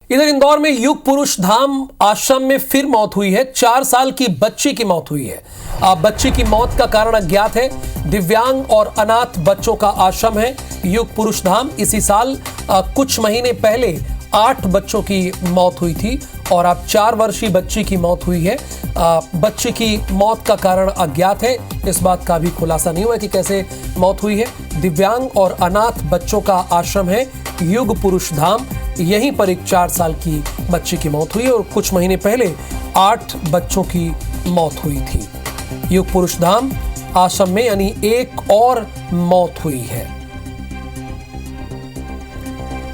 इधर इंदौर में युग पुरुष धाम आश्रम में फिर मौत हुई है। 4 साल की बच्ची की मौत हुई है। बच्ची की मौत का कारण अज्ञात है। दिव्यांग और अनाथ बच्चों का आश्रम है युग पुरुष धाम। इसी साल कुछ महीने पहले 8 बच्चों की मौत हुई थी और अब 4 वर्षीय बच्ची की मौत हुई है। बच्ची की मौत का कारण अज्ञात है। इस बात का भी खुलासा नहीं हुआ कि कैसे मौत हुई है। दिव्यांग और अनाथ बच्चों का आश्रम है युग पुरुष धाम। यहीं पर एक 4 साल की बच्ची की मौत हुई और कुछ महीने पहले 8 बच्चों की मौत हुई थी। युग पुरुष धाम आश्रम में यानी एक और मौत हुई है।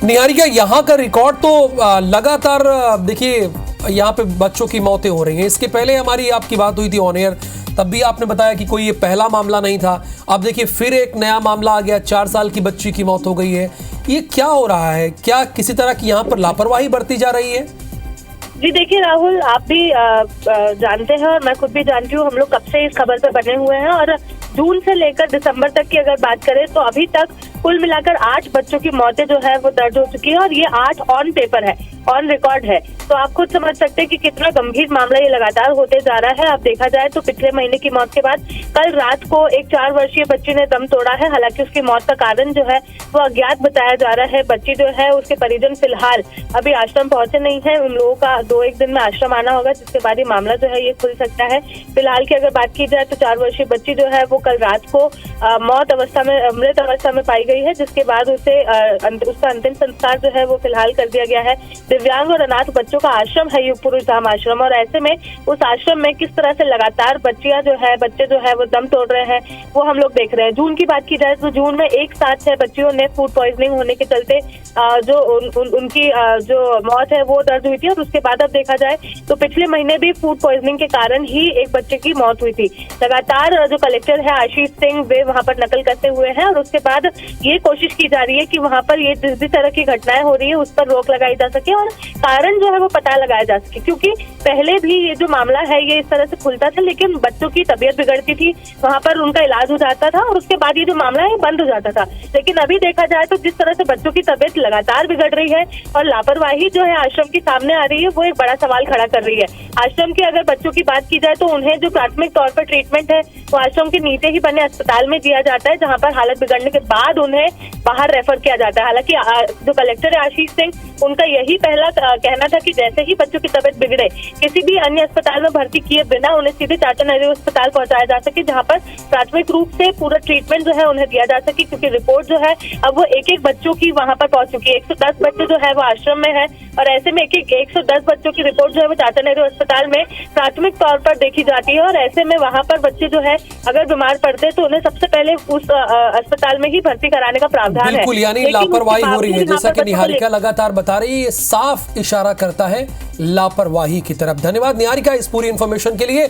निहारिका, यहाँ का रिकॉर्ड तो लगातार देखिए यहाँ पे बच्चों की मौतें हो रही हैं। इसके पहले हमारी आपकी बात हुई थी ऑन एयर, तब भी आपने बताया कि कोई ये पहला मामला नहीं था। अब देखिए फिर एक नया मामला आ गया, 4 साल की बच्ची की मौत हो गई है। ये क्या हो रहा है? क्या किसी तरह की यहाँ पर लापरवाही बरती जा रही है? जी देखिए राहुल, आप भी जानते हैं और मैं खुद भी जानती हूँ, हम लोग कब से इस खबर पर बने हुए हैं और जून से लेकर दिसंबर तक की अगर बात करें तो अभी तक कुल मिलाकर 8 बच्चों की मौतें जो है वो दर्ज हो चुकी है और ये 8 ऑन पेपर है, ऑन रिकॉर्ड है। तो आप खुद समझ सकते हैं कि कितना गंभीर मामला ये लगातार होते जा रहा है। अब देखा जाए तो पिछले महीने की मौत के बाद कल रात को एक 4 वर्षीय बच्ची ने दम तोड़ा है। हालांकि उसकी मौत का कारण जो है वो अज्ञात बताया जा रहा है। बच्ची जो है उसके परिजन फिलहाल अभी आश्रम पहुंचे नहीं है। उन लोगों का 2-1 दिन में आश्रम आना होगा, जिसके बाद ये मामला जो है ये खुल सकता है। फिलहाल की अगर बात की जाए तो 4 वर्षीय बच्ची जो है वो कल रात को मृत अवस्था में पाई गई है, जिसके बाद उसका अंतिम संस्कार जो है वो फिलहाल कर दिया गया है। दिव्यांग और अनाथ बच्चों का आश्रम है युग पुरुष धाम आश्रम और ऐसे में उस आश्रम में किस तरह से लगातार बच्चे जो है वो दम तोड़ रहे हैं वो हम लोग देख रहे हैं। जून की बात की जाए तो जून में एक साथ 6 बच्चियों ने फूड पॉइजनिंग होने के चलते उनकी जो मौत है वो दर्ज हुई थी और उसके बाद अब देखा जाए तो पिछले महीने भी फूड पॉइजनिंग के कारण ही एक बच्चे की मौत हुई थी। लगातार जो कलेक्टर है आशीष सिंह, वे वहां पर नकल करते हुए हैं और उसके बाद ये कोशिश की जा रही है कि वहां पर ये जिस भी तरह की घटनाएं हो रही है उस पर रोक लगाई जा सके और कारण जो है वो पता लगाया जा सके। क्योंकि पहले भी ये जो मामला है ये इस तरह से खुलता था, लेकिन बच्चों की तबीयत बिगड़ती थी, वहां पर उनका इलाज हो जाता था और उसके बाद ये जो मामला है बंद हो जाता था। लेकिन अभी देखा जाए तो जिस तरह से बच्चों की तबीयत लगातार बिगड़ रही है और लापरवाही जो है आश्रम की सामने आ रही है, वो एक बड़ा सवाल खड़ा कर रही है। आश्रम के अगर बच्चों की बात की जाए तो उन्हें जो प्राथमिक तौर पर ट्रीटमेंट है वो आश्रम के नीचे ही बने अस्पताल में दिया जाता है, जहाँ पर हालत बिगड़ने के बाद उन्हें बाहर रेफर किया जाता है। हालांकि जो कलेक्टर है आशीष सिंह, उनका यही पहला कहना था कि जैसे ही बच्चों की तबीयत बिगड़े किसी भी अन्य अस्पताल में भर्ती किए बिना उन्हें सीधे चाचा नेहरू अस्पताल पहुंचाया जा सके, जहां पर प्राथमिक रूप से पूरा ट्रीटमेंट जो है उन्हें दिया जा सके। क्योंकि रिपोर्ट जो है अब वो एक बच्चों की वहां पर पहुंच चुकी है। 110 बच्चे जो है वो आश्रम में है और ऐसे में 110 बच्चों की रिपोर्ट जो है वो चाचा नेहरू अस्पताल में प्राथमिक तौर पर देखी जाती है और ऐसे में वहां पर बच्चे जो है अगर बीमार पड़ते तो उन्हें सबसे पहले उस अस्पताल में ही भर्ती कराने का प्रावधान है। बिल्कुल, यानी लापरवाही हो रही है। जैसा कि निहारिका लगातार बता रही है, ये साफ इशारा करता है लापरवाही की तरफ। धन्यवाद निहारिका इस पूरी इंफॉर्मेशन के लिए।